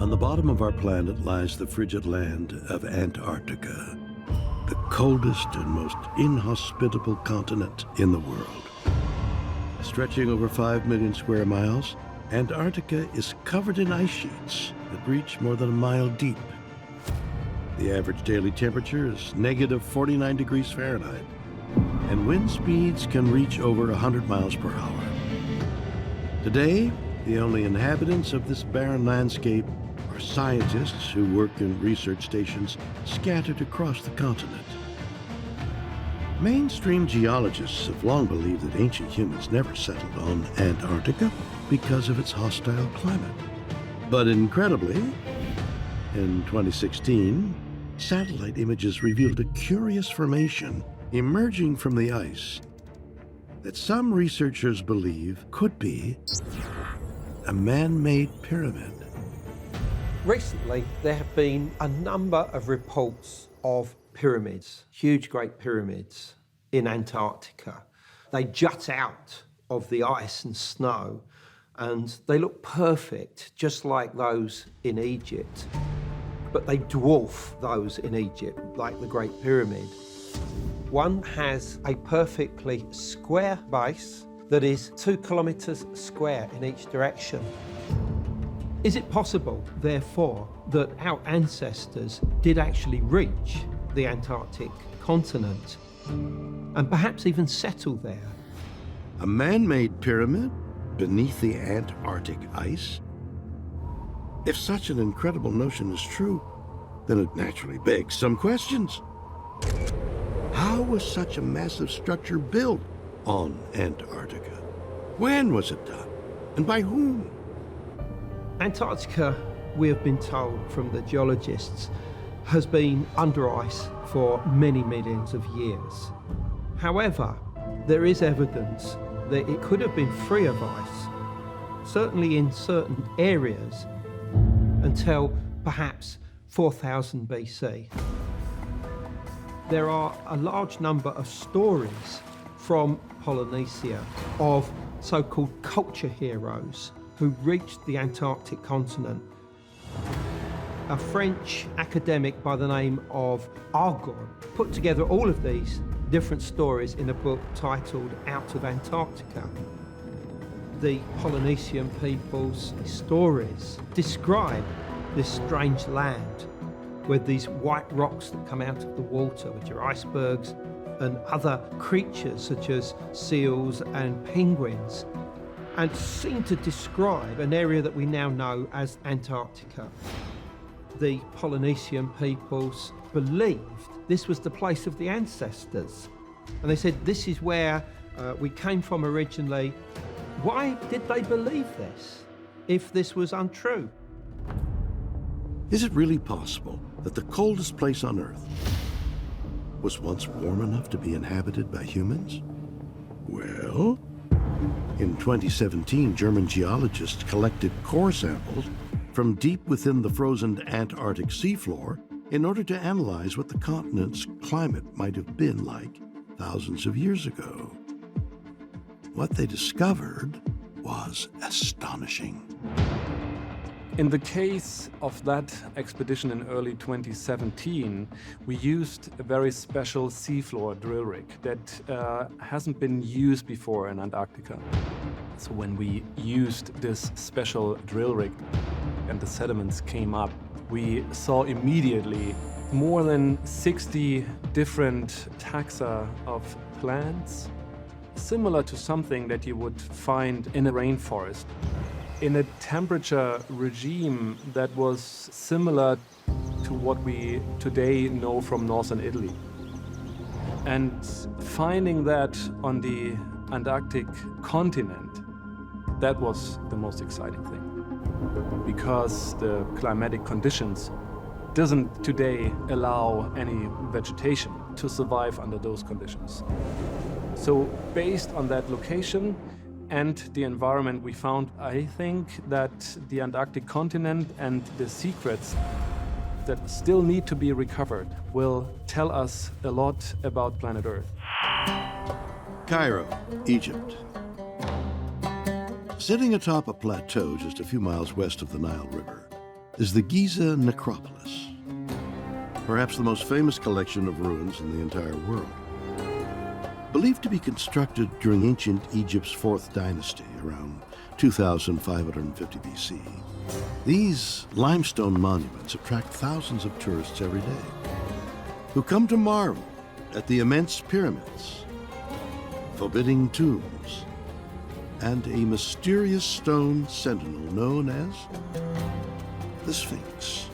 On the bottom of our planet lies the frigid land of Antarctica, the coldest and most inhospitable continent in the world. Stretching over 5 million square miles, Antarctica is covered in ice sheets that reach more than a mile deep. The average daily temperature is negative 49 degrees Fahrenheit, and wind speeds can reach over 100 miles per hour. Today, the only inhabitants of this barren landscape are scientists who work in research stations scattered across the continent. Mainstream geologists have long believed that ancient humans never settled on Antarctica because of its hostile climate. But incredibly, in 2016, satellite images revealed a curious formation emerging from the ice that some researchers believe could be a man-made pyramid. Recently, there have been a number of reports of pyramids, huge great pyramids in Antarctica. They jut out of the ice and snow, and they look perfect, just like those in Egypt. But they dwarf those in Egypt, like the Great Pyramid. One has a perfectly square base that is 2 kilometres square in each direction. Is it possible, therefore, that our ancestors did actually reach the Antarctic continent and perhaps even settle there? A man-made pyramid beneath the Antarctic ice? If such an incredible notion is true, then it naturally begs some questions. How was such a massive structure built on Antarctica? When was it done? And by whom? Antarctica, we have been told from the geologists, has been under ice for many millions of years. However, there is evidence that it could have been free of ice, certainly in certain areas, until perhaps 4000 BC. There are a large number of stories from Polynesia of so-called culture heroes who reached the Antarctic continent. A French academic by the name of Argon put together all of these different stories in a book titled Out of Antarctica. The Polynesian people's stories describe this strange land with these white rocks that come out of the water, which are icebergs, and other creatures such as seals and penguins, and seem to describe an area that we now know as Antarctica. The Polynesian peoples believed this was the place of the ancestors, and they said this is where we came from originally. Why did they believe this, if this was untrue? Is it really possible that the coldest place on Earth was once warm enough to be inhabited by humans? Well, in 2017, German geologists collected core samples from deep within the frozen Antarctic seafloor in order to analyze what the continent's climate might have been like thousands of years ago. What they discovered was astonishing. In the case of that expedition in early 2017, we used a very special seafloor drill rig that hasn't been used before in Antarctica. So when we used this special drill rig and the sediments came up, we saw immediately more than 60 different taxa of plants, similar to something that you would find in a rainforest, in a temperature regime that was similar to what we today know from northern Italy. And finding that on the Antarctic continent, that was the most exciting thing, because the climatic conditions doesn't today allow any vegetation to survive under those conditions. So based on that location and the environment we found, I think that the Antarctic continent and the secrets that still need to be recovered will tell us a lot about planet Earth. Cairo, Egypt. Sitting atop a plateau just a few miles west of the Nile River, is the Giza Necropolis, perhaps the most famous collection of ruins in the entire world. Believed to be constructed during ancient Egypt's 4th dynasty, around 2550 BC, these limestone monuments attract thousands of tourists every day who come to marvel at the immense pyramids, forbidding tombs, and a mysterious stone sentinel known as the Sphinx.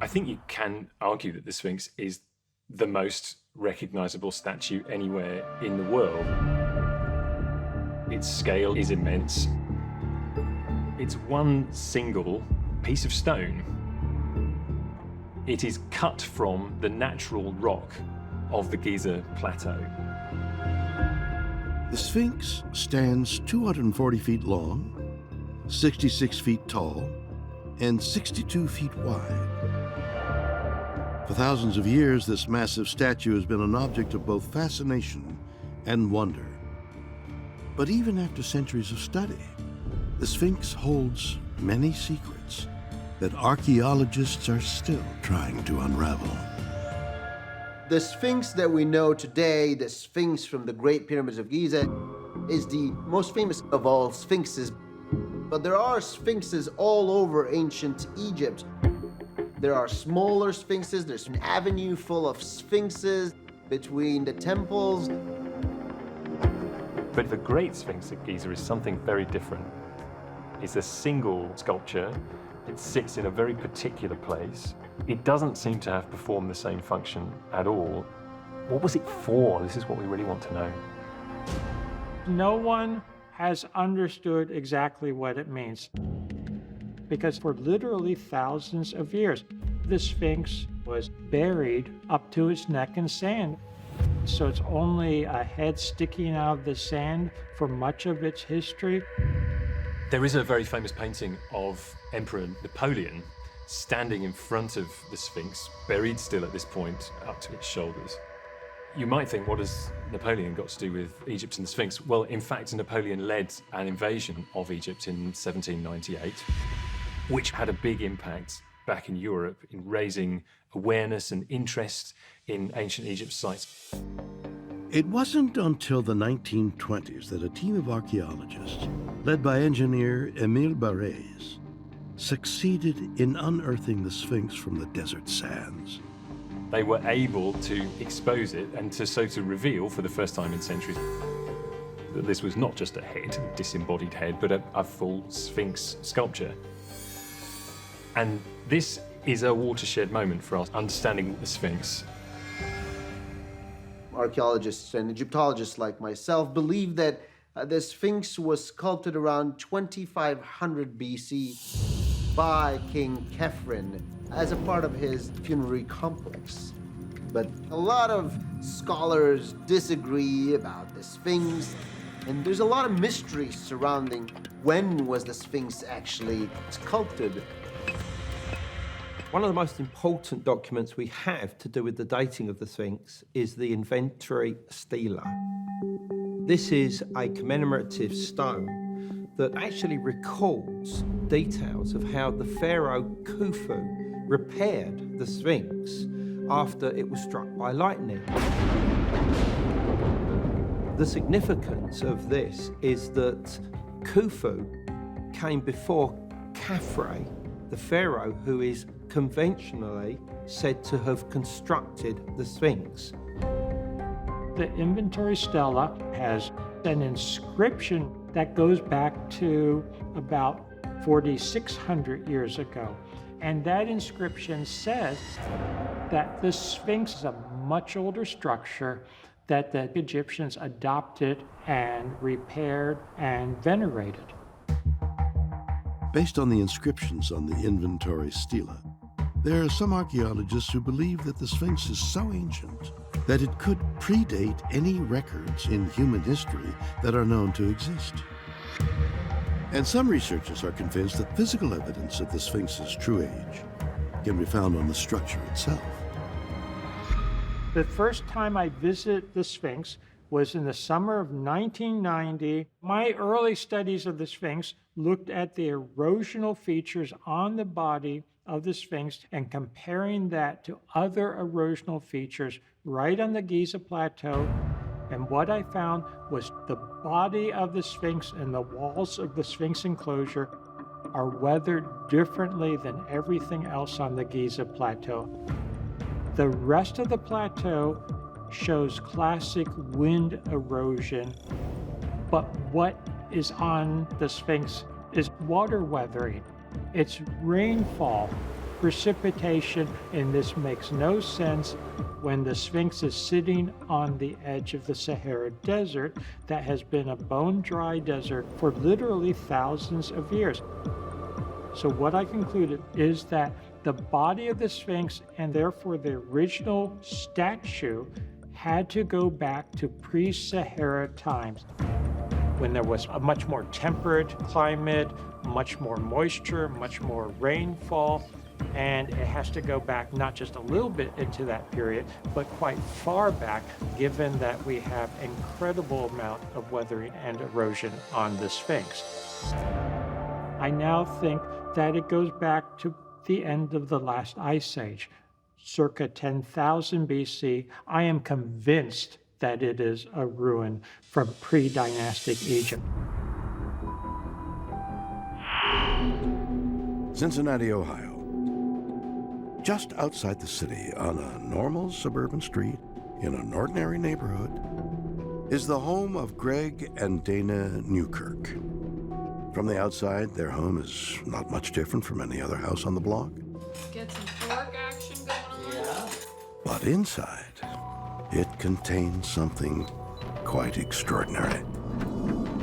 I think you can argue that the Sphinx is the most recognizable statue anywhere in the world. Its scale is immense. It's one single piece of stone. It is cut from the natural rock of the Giza Plateau. The Sphinx stands 240 feet long, 66 feet tall, and 62 feet wide. For thousands of years, this massive statue has been an object of both fascination and wonder. But even after centuries of study, the Sphinx holds many secrets that archaeologists are still trying to unravel. The Sphinx that we know today, the Sphinx from the Great Pyramids of Giza, is the most famous of all sphinxes. But there are sphinxes all over ancient Egypt. There are smaller sphinxes. There's an avenue full of sphinxes between the temples. But the Great Sphinx at Giza is something very different. It's a single sculpture. It sits in a very particular place. It doesn't seem to have performed the same function at all. What was it for? This is what we really want to know. No one has understood exactly what it means, because for literally thousands of years, the Sphinx was buried up to its neck in sand. So it's only a head sticking out of the sand for much of its history. There is a very famous painting of Emperor Napoleon standing in front of the Sphinx, buried still at this point up to its shoulders. You might think, what has Napoleon got to do with Egypt and the Sphinx? Well, in fact, Napoleon led an invasion of Egypt in 1798, which had a big impact back in Europe in raising awareness and interest in ancient Egypt sites. It wasn't until the 1920s that a team of archaeologists, led by engineer Émile Barrès, succeeded in unearthing the Sphinx from the desert sands. They were able to expose it and to reveal for the first time in centuries that this was not just a head, a disembodied head, but a full Sphinx sculpture. And this is a watershed moment for us understanding the Sphinx. Archaeologists and Egyptologists like myself believe that the Sphinx was sculpted around 2500 BC by King Khephren as a part of his funerary complex. But a lot of scholars disagree about the Sphinx, and there's a lot of mystery surrounding when was the Sphinx actually sculpted. One of the most important documents we have to do with the dating of the Sphinx is the inventory stela. This is a commemorative stone that actually records details of how the pharaoh Khufu repaired the Sphinx after it was struck by lightning. The significance of this is that Khufu came before Khafre, the pharaoh who is conventionally said to have constructed the Sphinx. The inventory stela has an inscription that goes back to about 4,600 years ago. And that inscription says that the Sphinx is a much older structure that the Egyptians adopted and repaired and venerated. Based on the inscriptions on the inventory stela, there are some archaeologists who believe that the Sphinx is so ancient that it could predate any records in human history that are known to exist. And some researchers are convinced that physical evidence of the Sphinx's true age can be found on the structure itself. The first time I visited the Sphinx was in the summer of 1990. My early studies of the Sphinx looked at the erosional features on the body of the Sphinx and comparing that to other erosional features right on the Giza Plateau. And what I found was the body of the Sphinx and the walls of the Sphinx enclosure are weathered differently than everything else on the Giza Plateau. The rest of the plateau shows classic wind erosion, but what is on the Sphinx is water weathering. It's rainfall, precipitation, and this makes no sense when the Sphinx is sitting on the edge of the Sahara Desert that has been a bone-dry desert for literally thousands of years. So what I concluded is that the body of the Sphinx, and therefore the original statue, had to go back to pre-Sahara times, when there was a much more temperate climate, much more moisture, much more rainfall, and it has to go back not just a little bit into that period, but quite far back, given that we have incredible amount of weathering and erosion on the Sphinx. I now think that it goes back to the end of the last ice age, circa 10,000 BC. I am convinced that it is a ruin from pre-dynastic Egypt. Cincinnati, Ohio. Just outside the city, on a normal suburban street, in an ordinary neighborhood, is the home of Greg and Dana Newkirk. From the outside, their home is not much different from any other house on the block. Get some fork action going on. Yeah. But inside, it contains something quite extraordinary.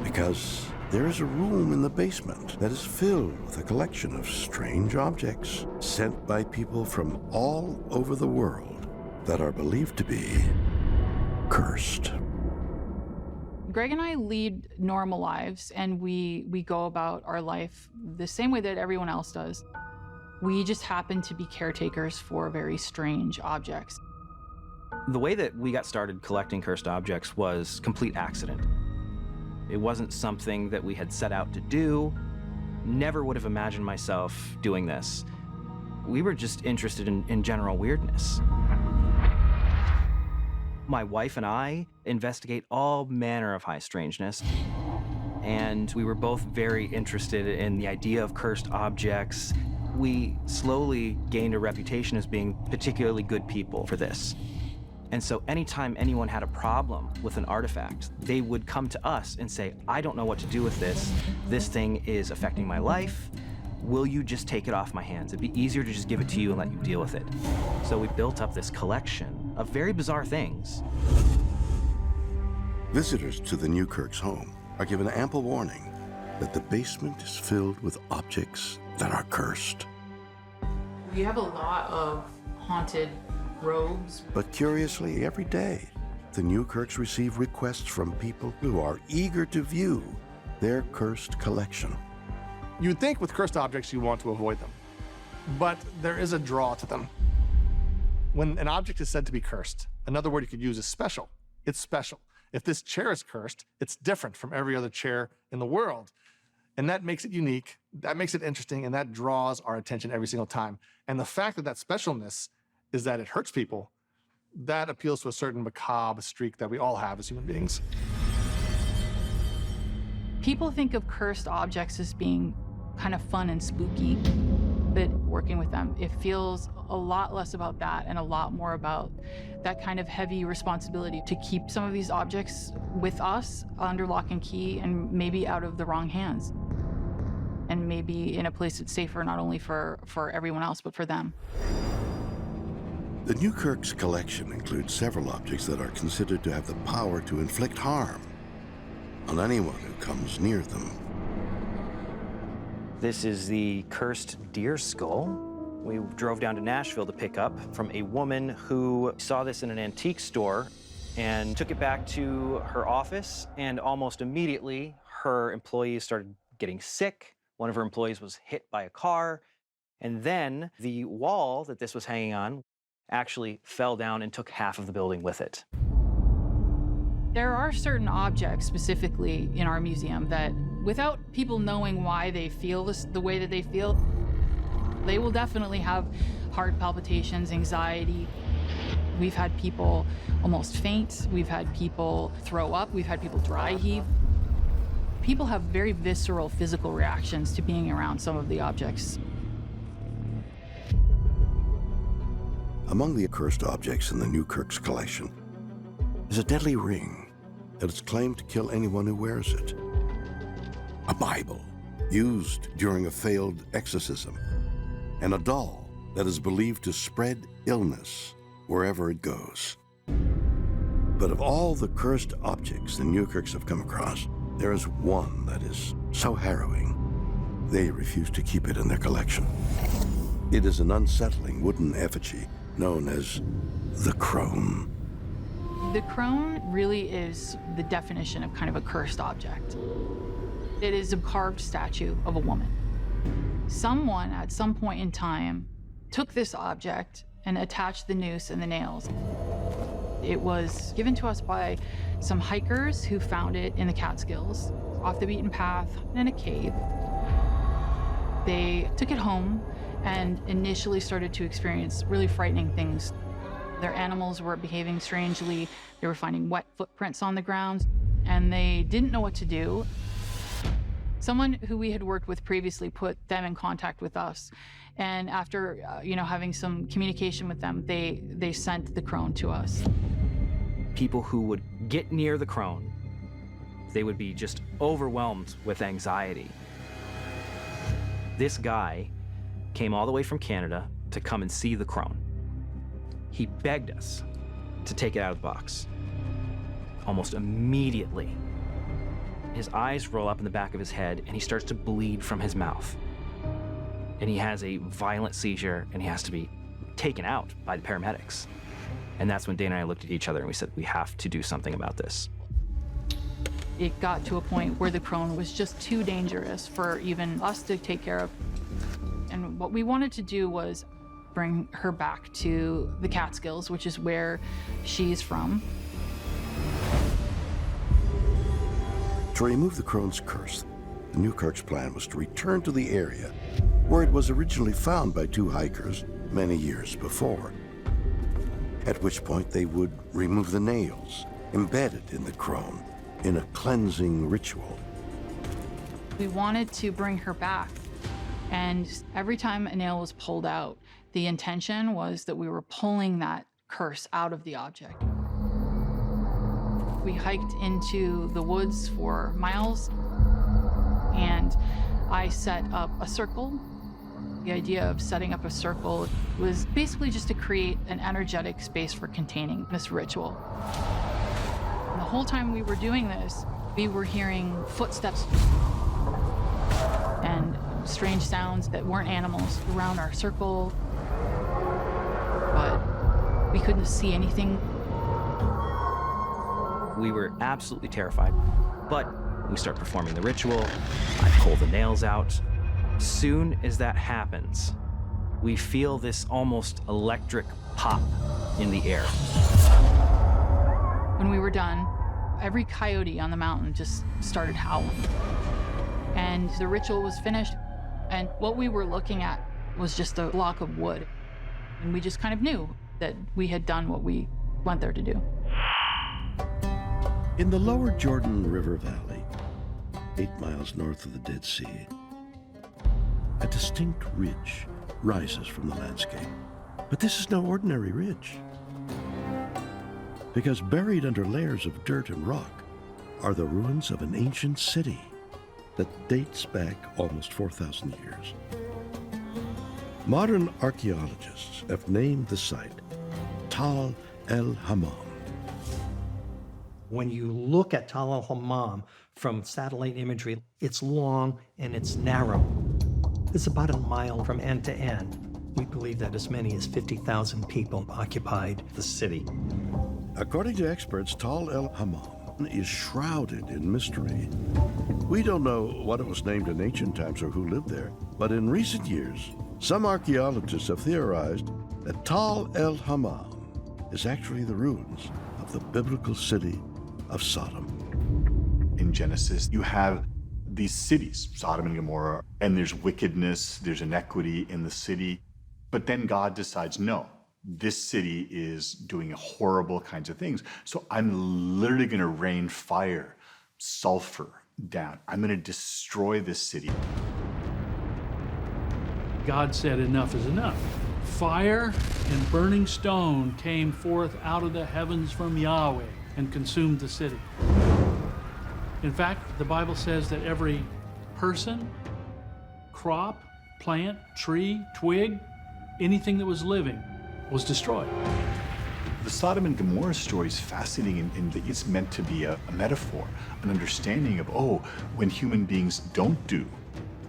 Because there is a room in the basement that is filled with a collection of strange objects sent by people from all over the world that are believed to be cursed. Greg and I lead normal lives, and we go about our life the same way that everyone else does. We just happen to be caretakers for very strange objects. The way that we got started collecting cursed objects was complete accident. It wasn't something that we had set out to do. Never would have imagined myself doing this. We were just interested in general weirdness. My wife and I investigate all manner of high strangeness, and we were both very interested in the idea of cursed objects. We slowly gained a reputation as being particularly good people for this. And so anytime anyone had a problem with an artifact, they would come to us and say, I don't know what to do with this. This thing is affecting my life. Will you just take it off my hands? It'd be easier to just give it to you and let you deal with it. So we built up this collection of very bizarre things. Visitors to the Newkirks' home are given ample warning that the basement is filled with objects that are cursed. We have a lot of haunted robes. But curiously, every day, the Newkirks receive requests from people who are eager to view their cursed collection. You'd think with cursed objects you want to avoid them, but there is a draw to them. When an object is said to be cursed, another word you could use is special. It's special. If this chair is cursed, it's different from every other chair in the world. And that makes it unique, that makes it interesting, and that draws our attention every single time. And the fact that that specialness is that it hurts people, that appeals to a certain macabre streak that we all have as human beings. People think of cursed objects as being kind of fun and spooky, but working with them, it feels a lot less about that and a lot more about that kind of heavy responsibility to keep some of these objects with us under lock and key and maybe out of the wrong hands. And maybe in a place that's safer not only for everyone else, but for them. The Newkirks' collection includes several objects that are considered to have the power to inflict harm on anyone who comes near them. This is the cursed deer skull. We drove down to Nashville to pick up from a woman who saw this in an antique store and took it back to her office, and almost immediately her employees started getting sick. One of her employees was hit by a car, and then the wall that this was hanging on actually fell down and took half of the building with it. There are certain objects specifically in our museum that Without people knowing why they feel the way that they feel, they will definitely have heart palpitations, anxiety. We've had people almost faint. We've had people throw up. We've had people dry heave. People have very visceral physical reactions to being around some of the objects. Among the accursed objects in the Newkirk's collection is a deadly ring that is claimed to kill anyone who wears it. A Bible used during a failed exorcism, and a doll that is believed to spread illness wherever it goes. But of all the cursed objects the Newkirks have come across, there is one that is so harrowing, they refuse to keep it in their collection. It is an unsettling wooden effigy known as the Crone. The Crone really is the definition of kind of a cursed object. It is a carved statue of a woman. Someone at some point in time took this object and attached the noose and the nails. It was given to us by some hikers who found it in the Catskills, off the beaten path in a cave. They took it home and initially started to experience really frightening things. Their animals were behaving strangely. They were finding wet footprints on the ground, and they didn't know what to do. Someone who we had worked with previously put them in contact with us, and after having some communication with them, they sent the Crone to us. People who would get near the Crone, they would be just overwhelmed with anxiety. This guy came all the way from Canada to come and see the Crone. He begged us to take it out of the box. Almost immediately, his eyes roll up in the back of his head and he starts to bleed from his mouth. And he has a violent seizure and he has to be taken out by the paramedics. And that's when Dana and I looked at each other and we said, we have to do something about this. It got to a point where the Crone was just too dangerous for even us to take care of. And what we wanted to do was bring her back to the Catskills, which is where she's from. To remove the Crone's curse, the Newkirk's plan was to return to the area where it was originally found by two hikers many years before, at which point they would remove the nails embedded in the Crone in a cleansing ritual. We wanted to bring her back, and every time a nail was pulled out, the intention was that we were pulling that curse out of the object. We hiked into the woods for miles, and I set up a circle. The idea of setting up a circle was basically just to create an energetic space for containing this ritual. And the whole time we were doing this, we were hearing footsteps and strange sounds that weren't animals around our circle, but we couldn't see anything. We were absolutely terrified, but we start performing the ritual. I pull the nails out. Soon as that happens, we feel this almost electric pop in the air. When we were done, every coyote on the mountain just started howling. And the ritual was finished, and what we were looking at was just a block of wood. And we just kind of knew that we had done what we went there to do. In the lower Jordan River Valley, 8 miles north of the Dead Sea, a distinct ridge rises from the landscape. But this is no ordinary ridge, because buried under layers of dirt and rock are the ruins of an ancient city that dates back almost 4,000 years. Modern archaeologists have named the site Tal el-Hammam. When you look at Tal el-Hammam from satellite imagery, it's long and it's narrow. It's about a mile from end to end. We believe that as many as 50,000 people occupied the city. According to experts, Tal el-Hammam is shrouded in mystery. We don't know what it was named in ancient times or who lived there, but in recent years, some archaeologists have theorized that Tal el-Hammam is actually the ruins of the biblical city of Sodom. In Genesis, you have these cities, Sodom and Gomorrah, and there's wickedness, there's inequity in the city. But then God decides, no, this city is doing horrible kinds of things. So I'm literally going to rain fire, sulfur down. I'm going to destroy this city. God said, enough is enough. Fire and burning stone came forth out of the heavens from Yahweh and consumed the city. In fact, the Bible says that every person, crop, plant, tree, twig, anything that was living was destroyed. The Sodom and Gomorrah story is fascinating in that it's meant to be a metaphor, an understanding of, oh, when human beings don't do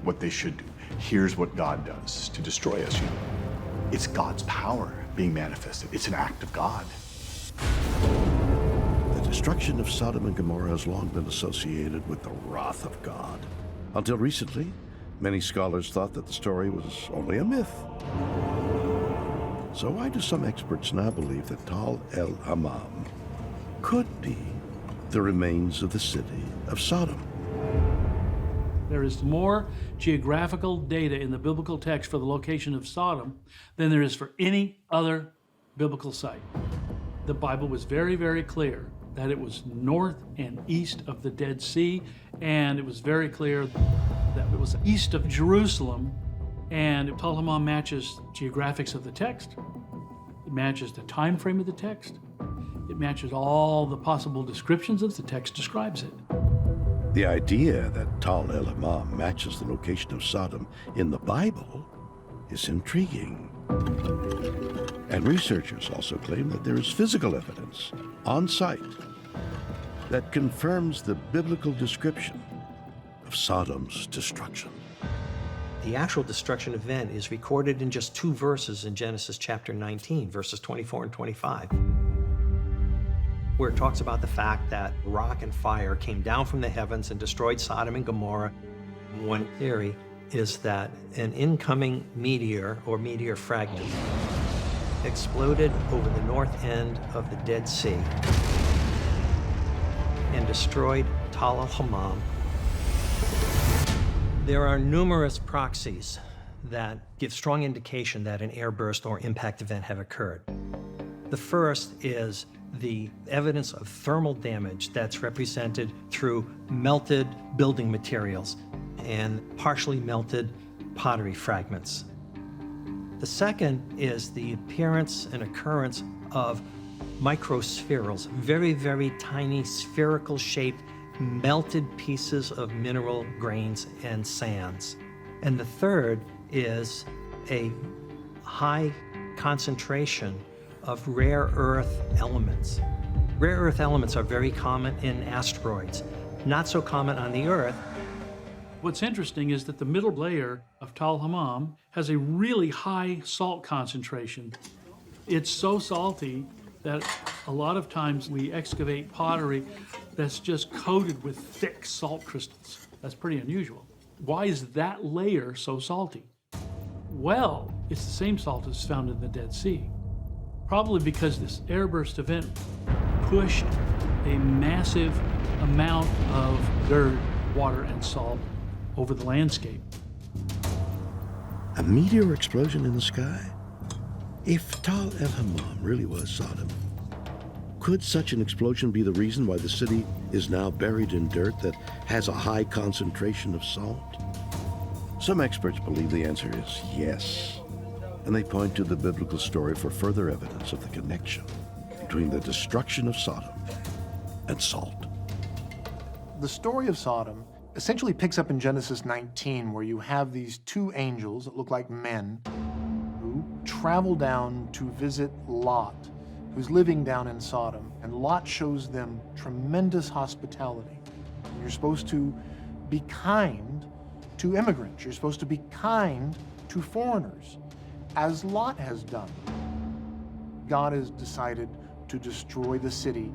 what they should do, here's what God does to destroy us. It's God's power being manifested. It's an act of God. The destruction of Sodom and Gomorrah has long been associated with the wrath of God. Until recently, many scholars thought that the story was only a myth. So why do some experts now believe that Tal el-Hammam could be the remains of the city of Sodom? There is more geographical data in the biblical text for the location of Sodom than there is for any other biblical site. The Bible was very, very clear that it was north and east of the Dead Sea, and it was very clear that it was east of Jerusalem, and Tal el-Hammam matches geographics of the text. It matches the time frame of the text. It matches all the possible descriptions as the text describes it. The idea that Tal el-Hammam matches the location of Sodom in the Bible is intriguing. And researchers also claim that there is physical evidence on site that confirms the biblical description of Sodom's destruction. The actual destruction event is recorded in just 2 verses in Genesis chapter 19, verses 24 and 25, where it talks about the fact that rock and fire came down from the heavens and destroyed Sodom and Gomorrah. One theory is that an incoming meteor or meteor fragment exploded over the north end of the Dead Sea and destroyed Tal el-Hammam. There are numerous proxies that give strong indication that an airburst or impact event have occurred. The first is the evidence of thermal damage that's represented through melted building materials and partially melted pottery fragments. The second is the appearance and occurrence of microspherules, very, very tiny spherical shaped melted pieces of mineral grains and sands. And the third is a high concentration of rare earth elements. Rare earth elements are very common in asteroids, not so common on the Earth. What's interesting is that the middle layer of Tal el-Hammam has a really high salt concentration. It's so salty that a lot of times we excavate pottery that's just coated with thick salt crystals. That's pretty unusual. Why is that layer so salty? Well, it's the same salt as found in the Dead Sea. Probably because this airburst event pushed a massive amount of dirt, water, and salt over the landscape. A meteor explosion in the sky? If Tal el-Hammam really was Sodom, could such an explosion be the reason why the city is now buried in dirt that has a high concentration of salt? Some experts believe the answer is yes, and they point to the biblical story for further evidence of the connection between the destruction of Sodom and salt. The story of Sodom essentially picks up in Genesis 19, where you have these 2 angels that look like men who travel down to visit Lot, who's living down in Sodom. And Lot shows them tremendous hospitality. And you're supposed to be kind to immigrants. You're supposed to be kind to foreigners, as Lot has done. God has decided to destroy the city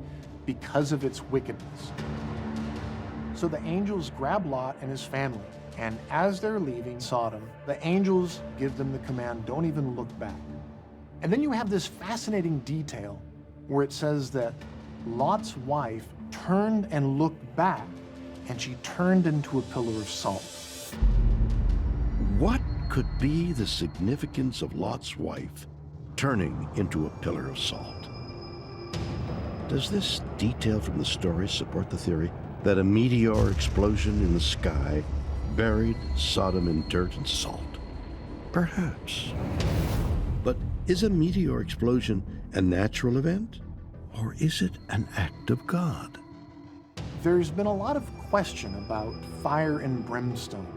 because of its wickedness. So the angels grab Lot and his family, and as they're leaving Sodom, the angels give them the command, don't even look back. And then you have this fascinating detail where it says that Lot's wife turned and looked back and she turned into a pillar of salt. What could be the significance of Lot's wife turning into a pillar of salt? Does this detail from the story support the theory that a meteor explosion in the sky buried Sodom in dirt and salt? Perhaps. But is a meteor explosion a natural event, or is it an act of God? There's been a lot of question about fire and brimstone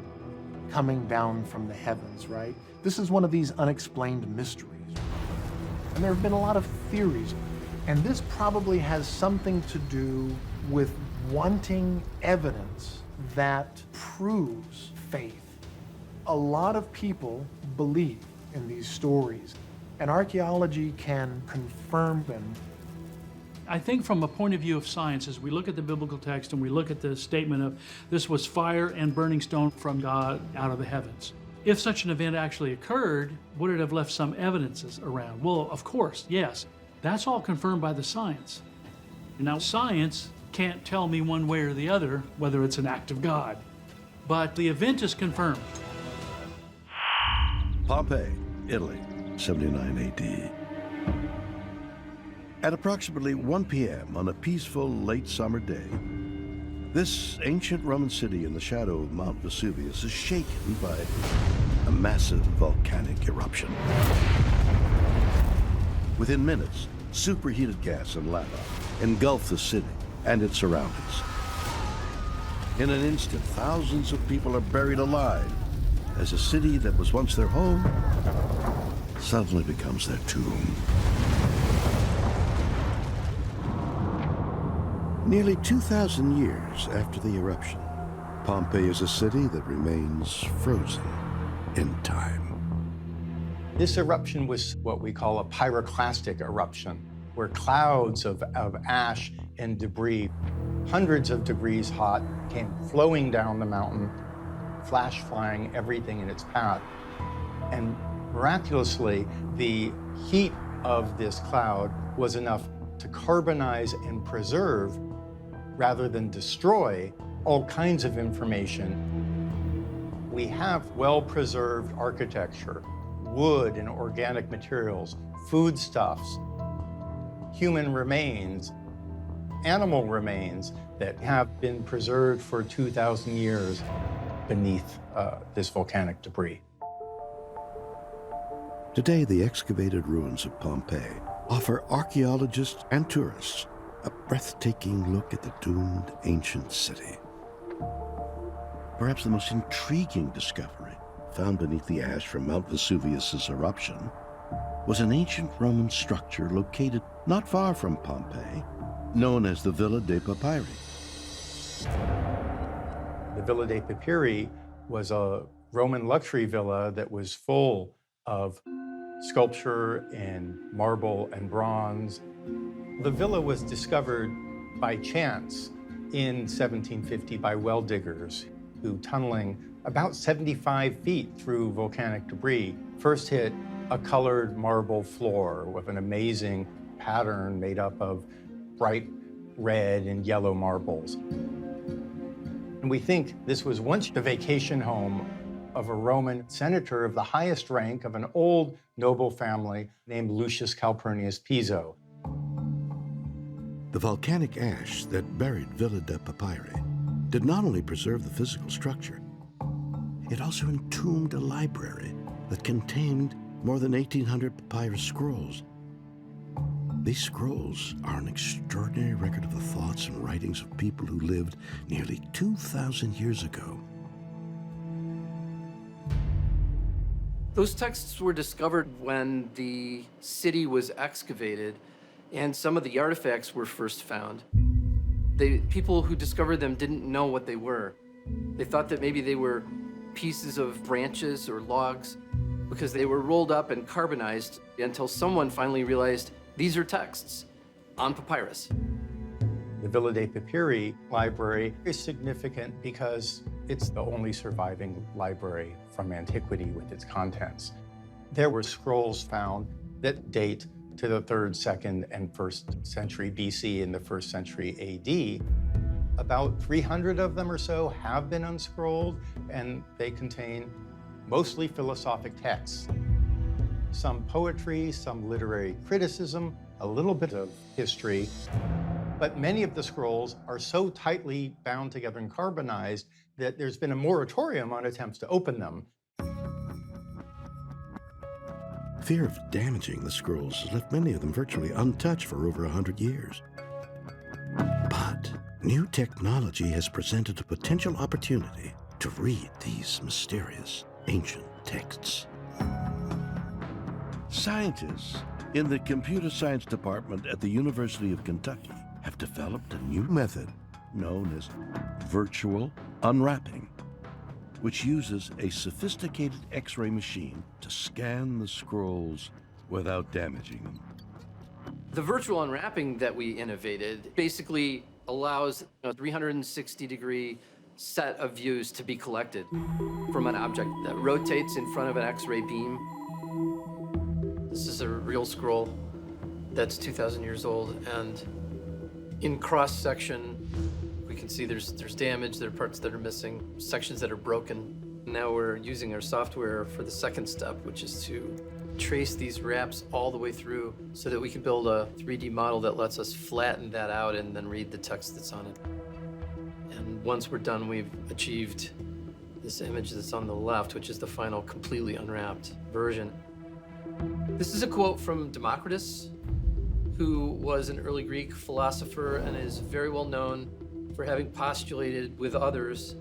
coming down from the heavens, right? This is one of these unexplained mysteries. And there have been a lot of theories. And this probably has something to do with wanting evidence that proves faith. A lot of people believe in these stories, and archaeology can confirm them. I think from a point of view of science, as we look at the biblical text and we look at the statement of this was fire and burning stone from God out of the heavens. If such an event actually occurred, would it have left some evidences around? Well, of course, yes. That's all confirmed by the science. Now, science can't tell me one way or the other whether it's an act of God, but the event is confirmed. Pompeii, Italy, 79 AD. At approximately 1 p.m. on a peaceful late summer day, this ancient Roman city in the shadow of Mount Vesuvius is shaken by a massive volcanic eruption. Within minutes, superheated gas and lava engulf the city and its surroundings. In an instant, thousands of people are buried alive as a city that was once their home suddenly becomes their tomb. Nearly 2,000 years after the eruption, Pompeii is a city that remains frozen in time. This eruption was what we call a pyroclastic eruption, where clouds of ash and debris, hundreds of degrees hot, came flowing down the mountain, flash flying everything in its path. And miraculously, the heat of this cloud was enough to carbonize and preserve, rather than destroy, all kinds of information. We have well-preserved architecture, wood and organic materials, foodstuffs, human remains, animal remains that have been preserved for 2,000 years beneath this volcanic debris. Today, the excavated ruins of Pompeii offer archaeologists and tourists a breathtaking look at the doomed ancient city. Perhaps the most intriguing discovery found beneath the ash from Mount Vesuvius's eruption was an ancient Roman structure located not far from Pompeii, known as the Villa dei Papyri. The Villa dei Papyri was a Roman luxury villa that was full of sculpture in marble and bronze. The villa was discovered by chance in 1750 by well diggers who, tunneling about 75 feet through volcanic debris, first hit a colored marble floor with an amazing pattern made up of bright red and yellow marbles. And we think this was once the vacation home of a Roman senator of the highest rank of an old noble family named Lucius Calpurnius Piso. The volcanic ash that buried Villa dei Papyri did not only preserve the physical structure, it also entombed a library that contained more than 1,800 papyrus scrolls. These scrolls are an extraordinary record of the thoughts and writings of people who lived nearly 2,000 years ago. Those texts were discovered when the city was excavated and some of the artifacts were first found. The people who discovered them didn't know what they were. They thought that maybe they were pieces of branches or logs because they were rolled up and carbonized until someone finally realized these are texts on papyrus. The Villa dei Papyri library is significant because it's the only surviving library from antiquity with its contents. There were scrolls found that date to the 3rd, 2nd, and 1st century BC and the 1st century AD. About 300 of them or so have been unscrolled, and they contain mostly philosophic texts. Some poetry, some literary criticism, a little bit of history, but many of the scrolls are so tightly bound together and carbonized that there's been a moratorium on attempts to open them. Fear of damaging the scrolls has left many of them virtually untouched for over 100 years. But new technology has presented a potential opportunity to read these mysterious ancient texts. Scientists in the computer science department at the University of Kentucky have developed a new method known as virtual unwrapping, which uses a sophisticated X-ray machine to scan the scrolls without damaging them. The virtual unwrapping that we innovated basically allows a 360-degree set of views to be collected from an object that rotates in front of an X-ray beam. This is a real scroll that's 2,000 years old, and in cross-section, we can see there's damage, there are parts that are missing, sections that are broken. Now we're using our software for the second step, which is to trace these wraps all the way through so that we can build a 3D model that lets us flatten that out and then read the text that's on it. And once we're done, we've achieved this image that's on the left, which is the final completely unwrapped version. This is a quote from Democritus, who was an early Greek philosopher and is very well known for having postulated with others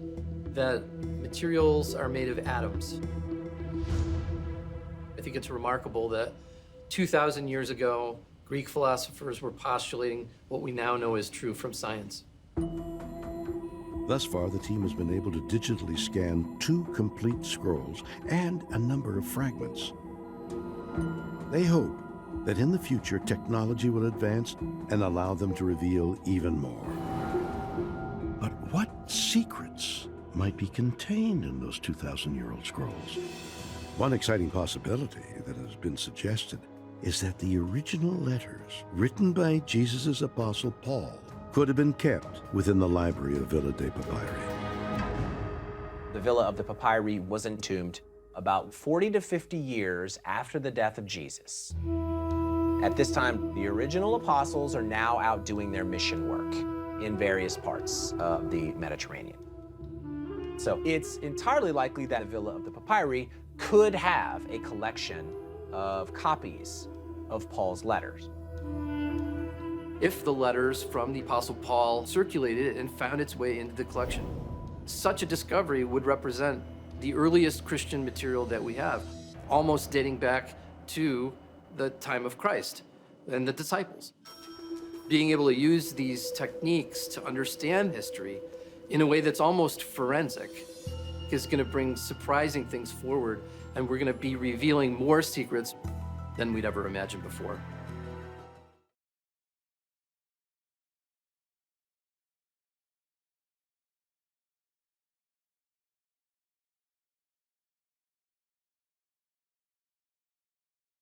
that materials are made of atoms. I think it's remarkable that 2,000 years ago, Greek philosophers were postulating what we now know is true from science. Thus far, the team has been able to digitally scan 2 complete scrolls and a number of fragments. They hope that in the future, technology will advance and allow them to reveal even more. But what secrets might be contained in those 2,000-year-old scrolls? One exciting possibility that has been suggested is that the original letters written by Jesus' apostle Paul could have been kept within the library of Villa de Papyri. The Villa of the Papyri was entombed about 40 to 50 years after the death of Jesus. At this time, the original apostles are now out doing their mission work in various parts of the Mediterranean. So it's entirely likely that the Villa of the Papyri could have a collection of copies of Paul's letters. If the letters from the Apostle Paul circulated and found its way into the collection, such a discovery would represent the earliest Christian material that we have, almost dating back to the time of Christ and the disciples. Being able to use these techniques to understand history in a way that's almost forensic is going to bring surprising things forward, and we're going to be revealing more secrets than we'd ever imagined before.